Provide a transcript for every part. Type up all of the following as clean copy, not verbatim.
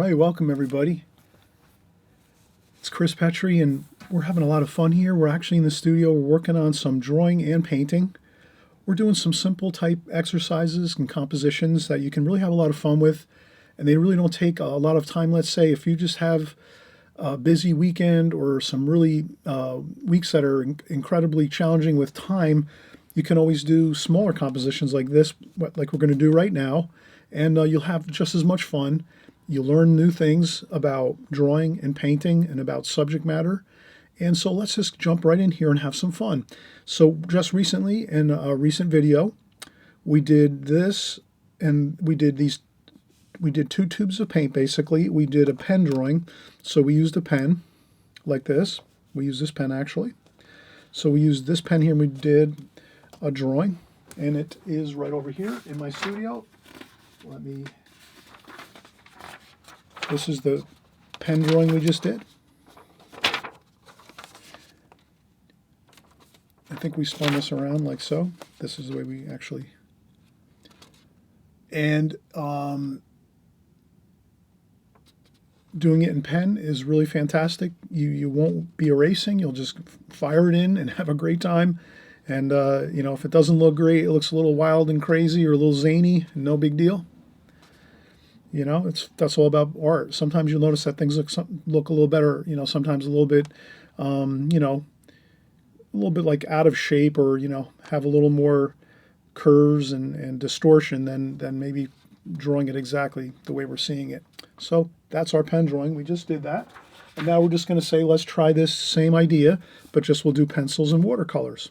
Hi, welcome everybody. It's Chris Petri and we're having a lot of fun here. We're actually in the studio. We're working on some drawing and painting. We're doing some simple type exercises and compositions that you can really have a lot of fun with, and they really don't take a lot of time. Let's say if you just have a busy weekend or some really weeks that are incredibly challenging with time, you can always do smaller compositions like this, like we're going to do right now, and you'll have just as much fun. You'll learn new things about drawing and painting and about subject matter. And so let's just jump right in here and have some fun. So just recently in a recent video, we did this, and we did two tubes of paint basically. We did a pen drawing. So we used a pen like this. We used this pen actually. So we used this pen here and we did a drawing, and it is right over here in my studio. This is the pen drawing we just did. I think we spun this around like so. This is the way we actually... And doing it in pen is really fantastic. You won't be erasing. You'll just fire it in and have a great time. And, you know, if it doesn't look great, it looks a little wild and crazy or a little zany, no big deal. You know, that's all about art. Sometimes you'll notice that things look a little better, you know, sometimes a little bit, you know, a little bit like out of shape, or, you know, have a little more curves and distortion than maybe drawing it exactly the way we're seeing it. So that's our pen drawing. We just did that. And now we're just going to say, let's try this same idea, but just we'll do pencils and watercolors.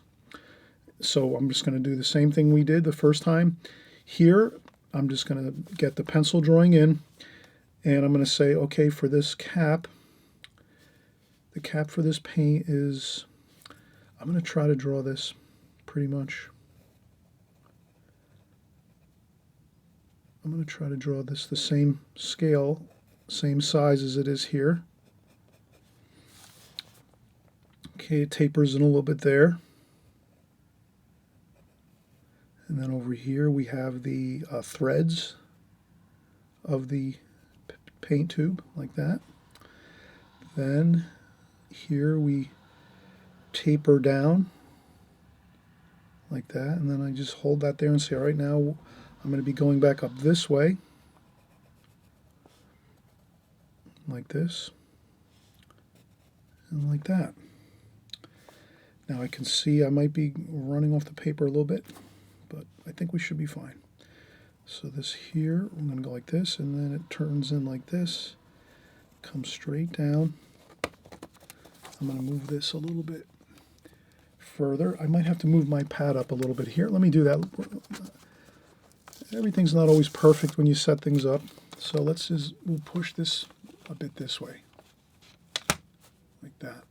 So I'm just going to do the same thing we did the first time. Here, I'm just going to get the pencil drawing in, and I'm going to say, okay, for this cap, the cap for this paint is, I'm going to try to draw this pretty much. I'm going to try to draw this the same scale, same size as it is here. Okay, it tapers in a little bit there. And then over here we have the threads of the paint tube, like that. Then here we taper down like that, and then I just hold that there and say, all right, now I'm going to be going back up this way, like this, and like that. Now I can see I might be running off the paper a little bit, but I think we should be fine. So this here, I'm going to go like this, and then it turns in like this, comes straight down. I'm going to move this a little bit further. I might have to move my pad up a little bit here. Let me do that. Everything's not always perfect when you set things up, so we'll push this a bit this way, like that.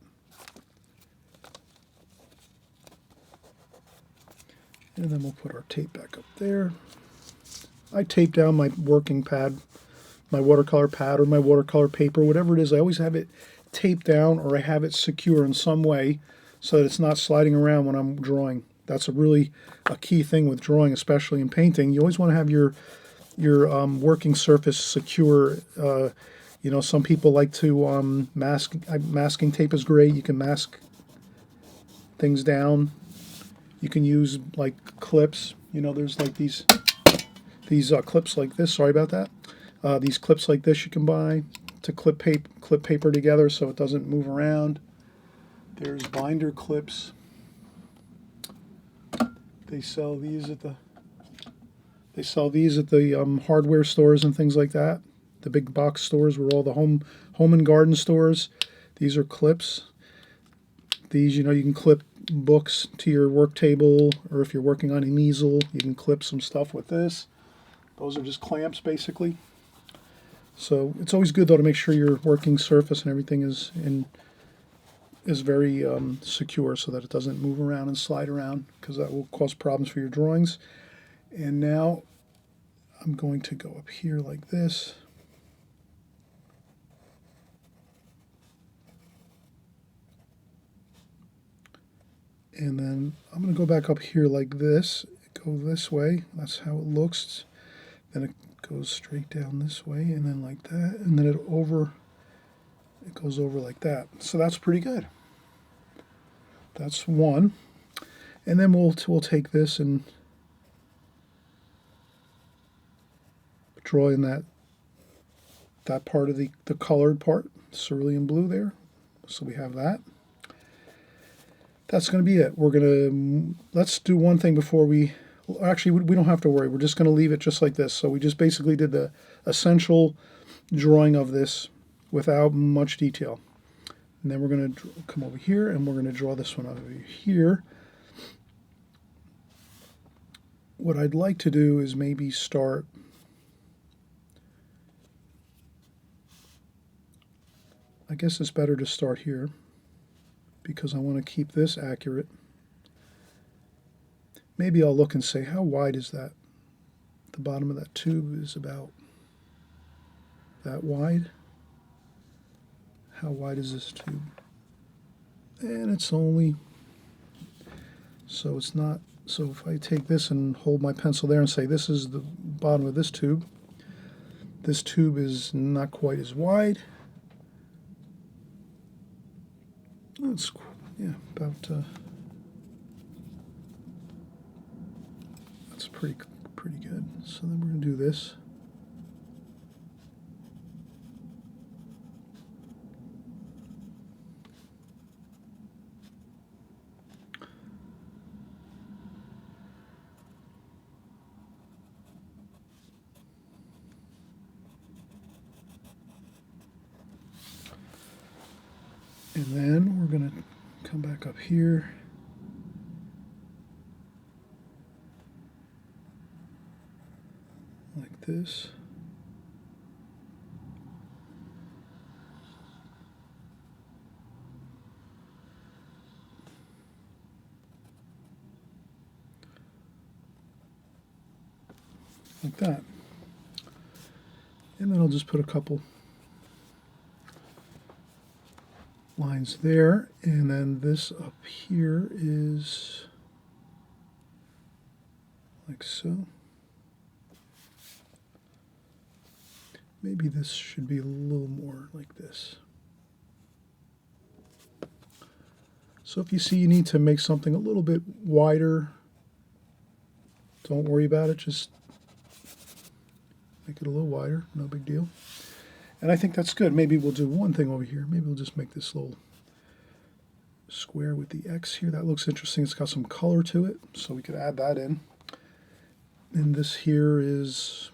And then we'll put our tape back up there. I tape down my working pad, my watercolor pad or my watercolor paper, whatever it is. I always have it taped down, or I have it secure in some way so that it's not sliding around when I'm drawing. That's a key thing with drawing, especially in painting. You always want to have your working surface secure. You know, some people like to masking tape is great. You can mask things down. You can use like clips. You know, there's like these clips like this. Sorry about that. These clips like this you can buy to clip paper together so it doesn't move around. There's binder clips. They sell these at the hardware stores and things like that. The big box stores where all the home and garden stores. These are clips. These, you know, you can clip books to your work table, or if you're working on an easel, you can clip some stuff with this. Those are just clamps basically. So it's always good though to make sure your working surface and everything is very secure, so that it doesn't move around and slide around, because that will cause problems for your drawings. And now I'm going to go up here like this. And then I'm going to go back up here like this, go this way. That's how it looks. Then it goes straight down this way, and then like that, and then it goes over like that. So that's pretty good. That's one. And then we'll take this and draw in that part of the colored part, cerulean blue there. So we have that. That's going to be it. Let's do one thing before we don't have to worry. We're just going to leave it just like this. So we just basically did the essential drawing of this without much detail. And then we're going to come over here and we're going to draw this one over here. What I'd like to do is maybe start I guess it's better to start here because I want to keep this accurate. Maybe I'll look and say, how wide is that? The bottom of that tube is about that wide. How wide is this tube? And it's only, so it's not, so if I take this and hold my pencil there and say this is the bottom of this tube is not quite as wide. It's, yeah, about, that's pretty good. So then we're going to do this. And then we're going to come back up here. Like this. Like that. And then I'll just put a couple lines there, and then this up here is like so. Maybe this should be a little more like this. So if you see you need to make something a little bit wider, don't worry about it, just make it a little wider, no big deal. And I think that's good. Maybe we'll do one thing over here. Maybe we'll just make this little square with the X here. That looks interesting. It's got some color to it, so we could add that in. And this here is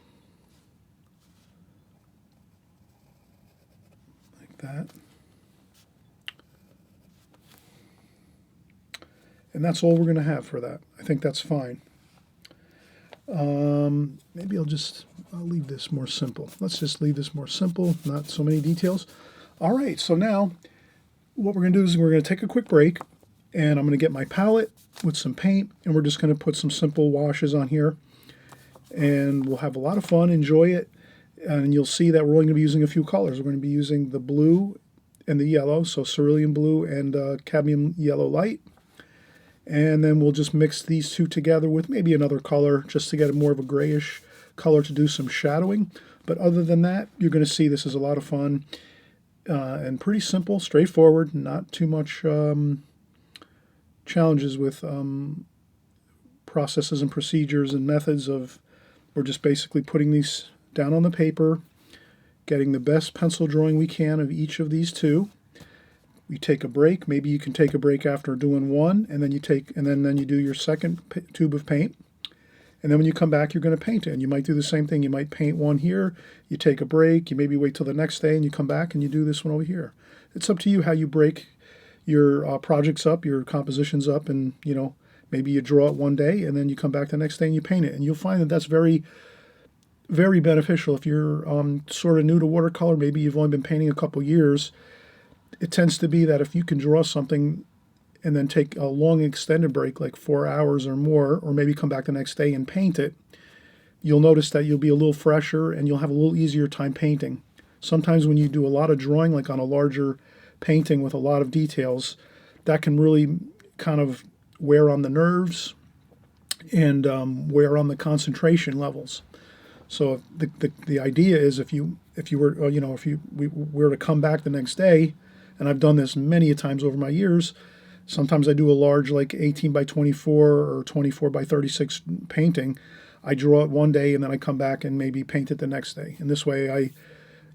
like that. And that's all we're going to have for that. I think that's fine. Maybe I'll leave this more simple. Let's just leave this more simple, not so many details. All right, so now what we're going to do is we're going to take a quick break, and I'm going to get my palette with some paint, and we're just going to put some simple washes on here, and we'll have a lot of fun, enjoy it, and you'll see that we're only going to be using a few colors. We're going to be using the blue and the yellow, so cerulean blue and cadmium yellow light. And then we'll just mix these two together with maybe another color just to get more of a grayish color to do some shadowing. But other than that, you're going to see this is a lot of fun and pretty simple, straightforward, not too much challenges with processes and procedures and methods of, we're just basically putting these down on the paper, getting the best pencil drawing we can of each of these two. You take a break. Maybe you can take a break after doing one, and then you do your second tube of paint. And then when you come back, you're going to paint it. And you might do the same thing. You might paint one here. You take a break. You maybe wait till the next day, and you come back and you do this one over here. It's up to you how you break your projects up, your compositions up, and maybe you draw it one day, and then you come back the next day and you paint it. And you'll find that that's very, very beneficial if you're sort of new to watercolor. Maybe you've only been painting a couple years. It tends to be that if you can draw something and then take a long extended break, like 4 hours or more, or maybe come back the next day and paint it, you'll notice that you'll be a little fresher and you'll have a little easier time painting. Sometimes when you do a lot of drawing, like on a larger painting with a lot of details, that can really kind of wear on the nerves and wear on the concentration levels. So the idea is if you were if we were to come back the next day, and I've done this many a times over my years. Sometimes I do a large like 18 by 24 or 24 by 36 painting. I draw it one day and then I come back and maybe paint it the next day. And this way I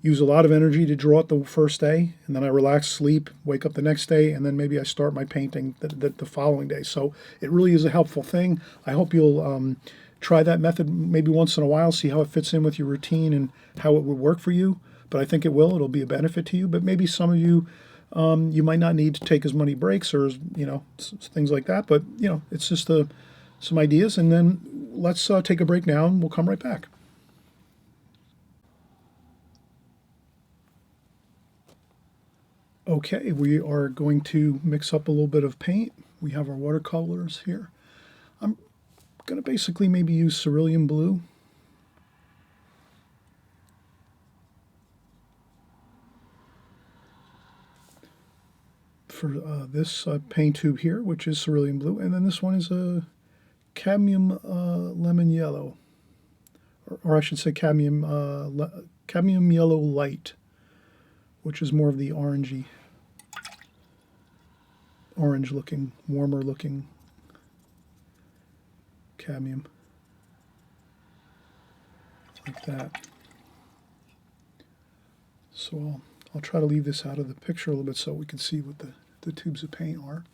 use a lot of energy to draw it the first day, and then I relax, sleep, wake up the next day, and then maybe I start my painting the following day. So it really is a helpful thing. I hope you'll try that method maybe once in a while, see how it fits in with your routine and how it would work for you. But I think it will. It'll be a benefit to you. But maybe some of you, you might not need to take as many breaks or things like that. But it's just some ideas. And then let's take a break now, and we'll come right back. Okay, we are going to mix up a little bit of paint. We have our watercolors here. I'm going to basically maybe use cerulean blue. For this paint tube here, which is cerulean blue, and then this one is a cadmium lemon yellow, or I should say cadmium yellow light, which is more of the orange looking, warmer looking cadmium, like that. So I'll try to leave this out of the picture a little bit so we can see what the tubes of paint are.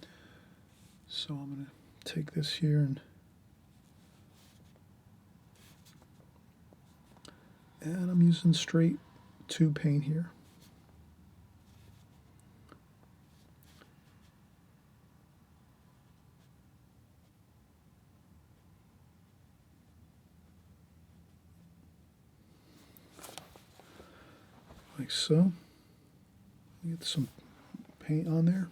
So I'm going to take this here and I'm using straight tube paint here. Like so. Get some paint on there.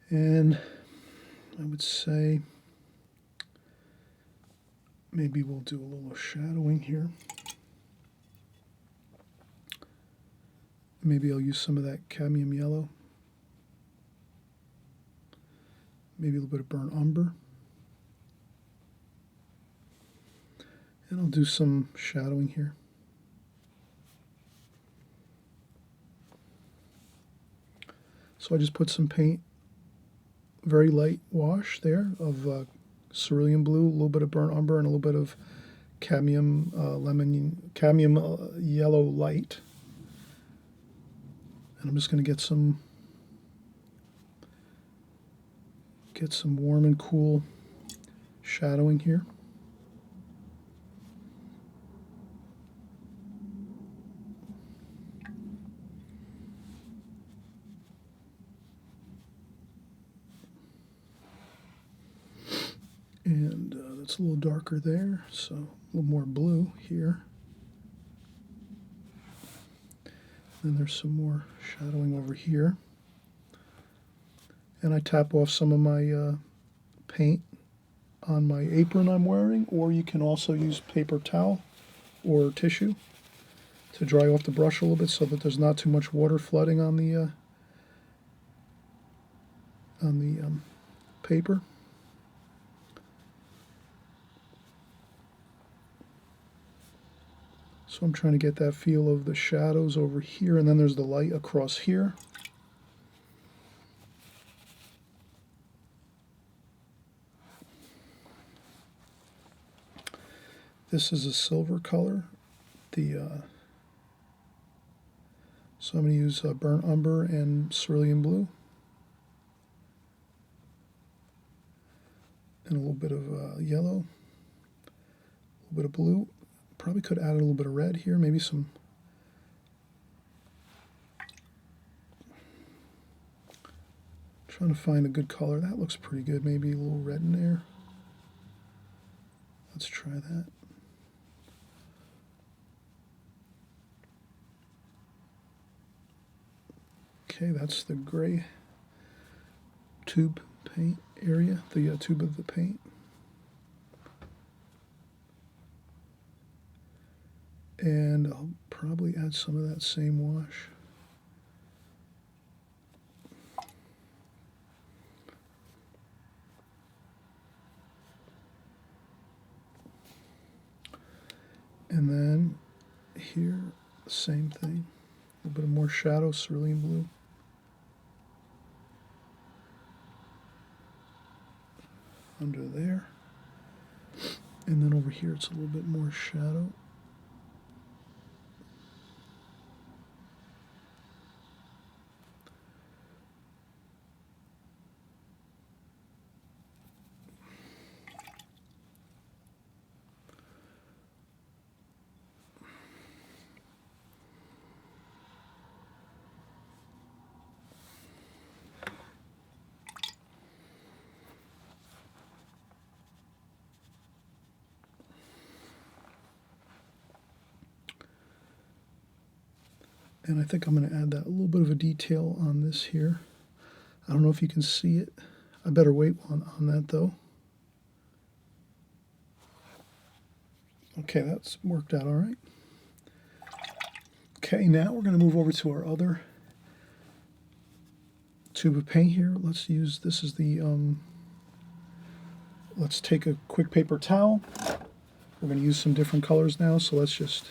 And I would say maybe we'll do a little shadowing here. Maybe I'll use some of that cadmium yellow. Maybe a little bit of burnt umber. And I'll do some shadowing here. So I just put some paint, very light wash there of cerulean blue, a little bit of burnt umber, and a little bit of cadmium yellow light. And I'm just going to get some warm and cool shadowing here. And that's a little darker there, so a little more blue here. Then there's some more shadowing over here. And I tap off some of my paint on my apron I'm wearing, or you can also use paper towel or tissue to dry off the brush a little bit so that there's not too much water flooding on the paper. So I'm trying to get that feel of the shadows over here, and then there's the light across here. This is a silver color. So I'm going to use burnt umber and cerulean blue. And a little bit of yellow, a little bit of blue. Probably could add a little bit of red here, maybe some. Trying to find a good color. That looks pretty good. Maybe a little red in there. Let's try that. Okay, that's the gray tube paint area, the tube of the paint. And I'll probably add some of that same wash. here, the same thing. A little bit of more shadow, cerulean blue. Under there. And then over here it's a little bit more shadow. And I think I'm going to add that little bit of a detail on this here. I don't know if you can see it. I better wait on that though. Okay, that's worked out all right. Okay, now we're going to move over to our other tube of paint here. Let's use, this is the, let's take a quick paper towel. We're going to use some different colors now, so let's just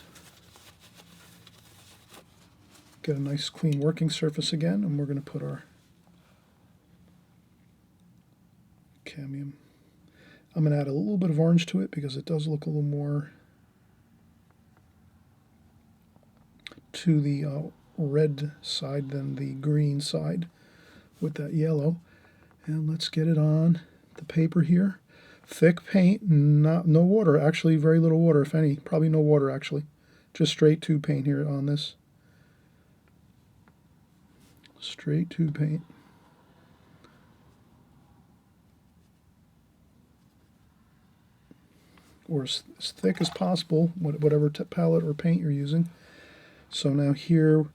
get a nice clean working surface again, and we're going to put our cadmium. I'm going to add a little bit of orange to it because it does look a little more to the red side than the green side with that yellow. And let's get it on the paper here. Thick paint, no water, actually very little water, if any. Probably no water, actually. Just straight tube paint here on this. Straight tube paint. Or as thick as possible, whatever palette or paint you're using. So now here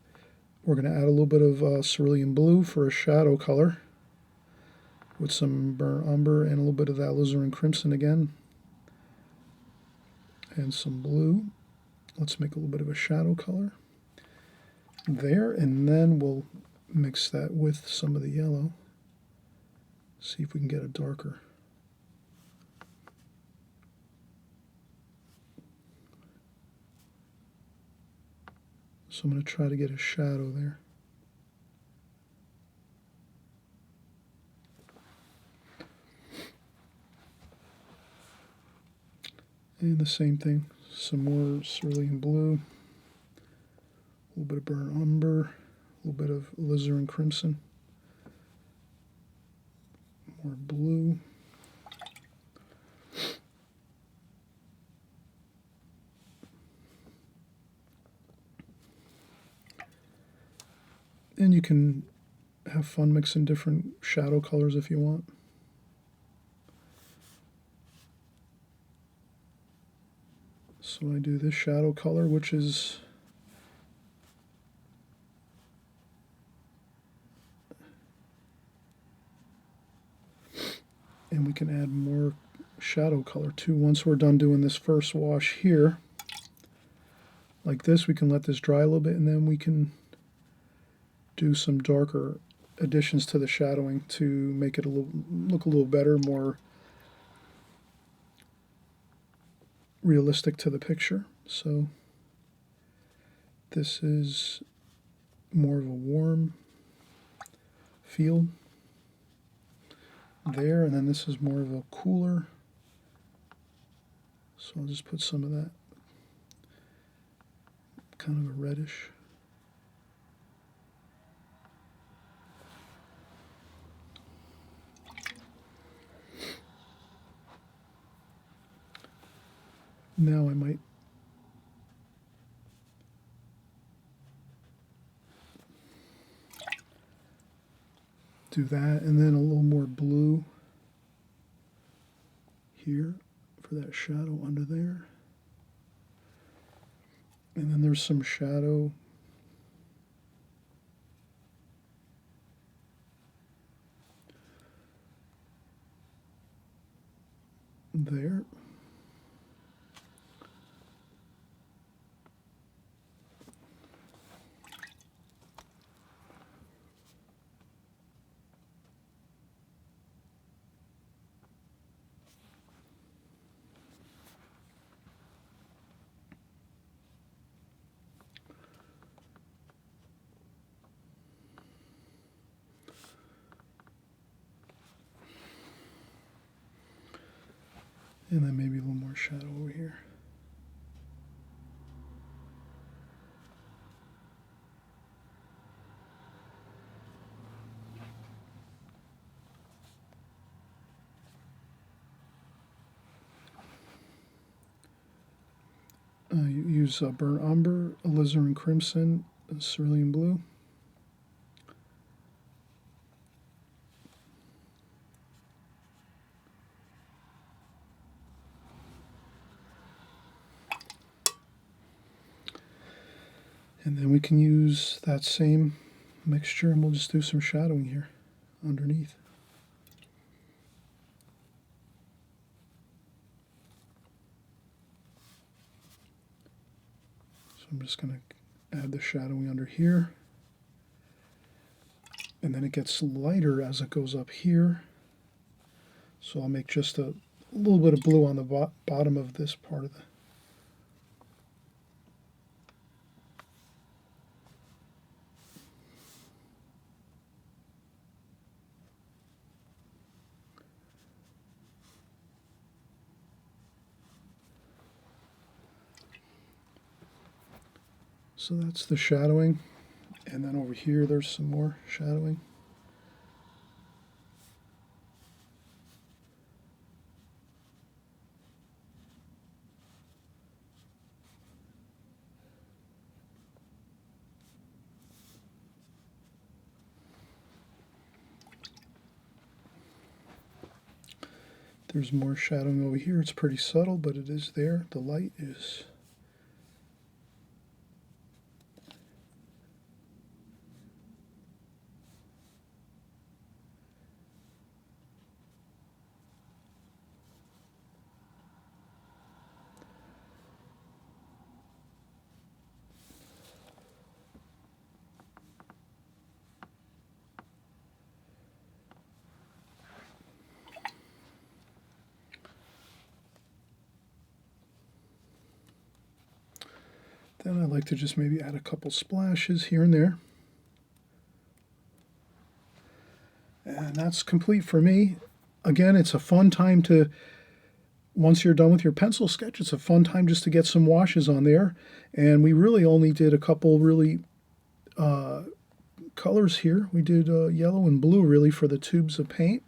we're going to add a little bit of cerulean blue for a shadow color with some burnt umber and a little bit of that alizarin crimson again. And some blue. Let's make a little bit of a shadow color there, and then we'll mix that with some of the yellow. See if we can get a darker. So I'm going to try to get a shadow there. And the same thing, some more cerulean blue, a little bit of burnt umber, a little bit of alizarin crimson, more blue. And you can have fun mixing different shadow colors if you want. So I do this shadow color, which is and we can add more shadow color too. Once we're done doing this first wash here, like this, we can let this dry a little bit, and then we can do some darker additions to the shadowing to make it look a little better, more realistic to the picture. So this is more of a warm feel there, and then this is more of a cooler. So I'll just put some of that kind of a reddish. Now I might do that, and then a little more blue here for that shadow under there. And then there's some shadow there. And then maybe a little more shadow over here. You use burnt umber, alizarin crimson, cerulean blue. And then we can use that same mixture and we'll just do some shadowing here underneath. So I'm just going to add the shadowing under here. And then it gets lighter as it goes up here. So I'll make just a little bit of blue on the bottom of this part of the. So that's the shadowing, and then over here there's some more shadowing. There's more shadowing over here. It's pretty subtle, but it is there. The light is. Then I like to just maybe add a couple splashes here and there. And that's complete for me. Again, it's a fun time to, once you're done with your pencil sketch, it's a fun time just to get some washes on there. And we really only did a couple really colors here. We did yellow and blue really for the tubes of paint.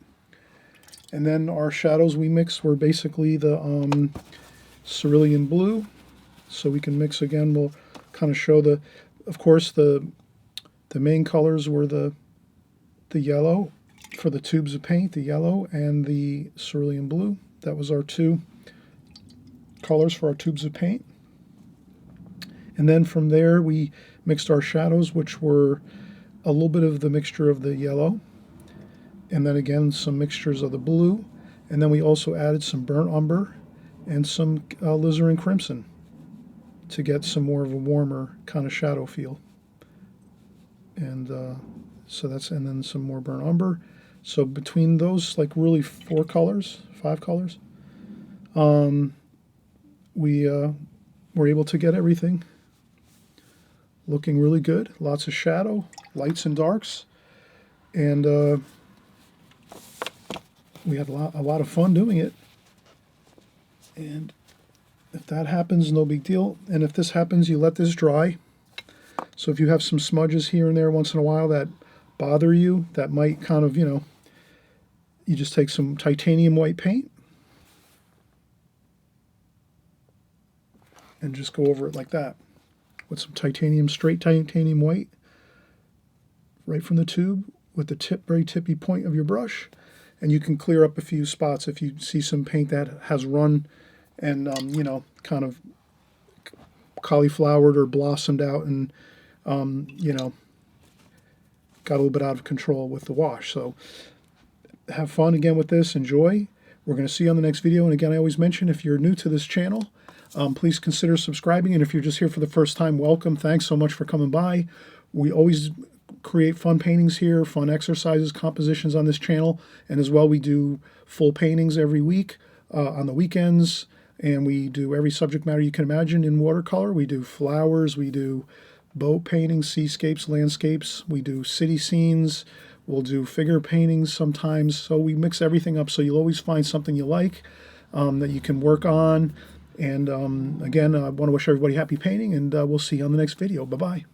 And then our shadows we mixed were basically the cerulean blue. So we can mix again. We'll kind of show the, of course, the main colors were the yellow for the tubes of paint, the yellow and the cerulean blue. That was our two colors for our tubes of paint. And then from there we mixed our shadows, which were a little bit of the mixture of the yellow, and then again some mixtures of the blue, and then we also added some burnt umber and some alizarin crimson to get some more of a warmer kind of shadow feel. And so that's, and then some more burnt umber. So between those, like really 5 colors, we were able to get everything looking really good. Lots of shadow, lights and darks, and we had a lot of fun doing it. And if that happens, no big deal. And if this happens, you let this dry. So if you have some smudges here and there once in a while that bother you, that might kind of, you just take some titanium white paint and just go over it like that with some straight titanium white right from the tube with the very tippy point of your brush. And you can clear up a few spots if you see some paint that has run and kind of cauliflowered or blossomed out and got a little bit out of control with the wash. So have fun again with this, enjoy. We're going to see you on the next video. And again, I always mention, if you're new to this channel, please consider subscribing. And if you're just here for the first time, welcome. Thanks so much for coming by. We always create fun paintings here, fun exercises, compositions on this channel. And as well, we do full paintings every week on the weekends. And we do every subject matter you can imagine in watercolor. We do flowers, we do boat paintings, seascapes, landscapes. We do city scenes. We'll do figure paintings sometimes. So we mix everything up, so you'll always find something you like. that you can work on. And again, I want to wish everybody happy painting, and we'll see you on the next video. Bye-bye.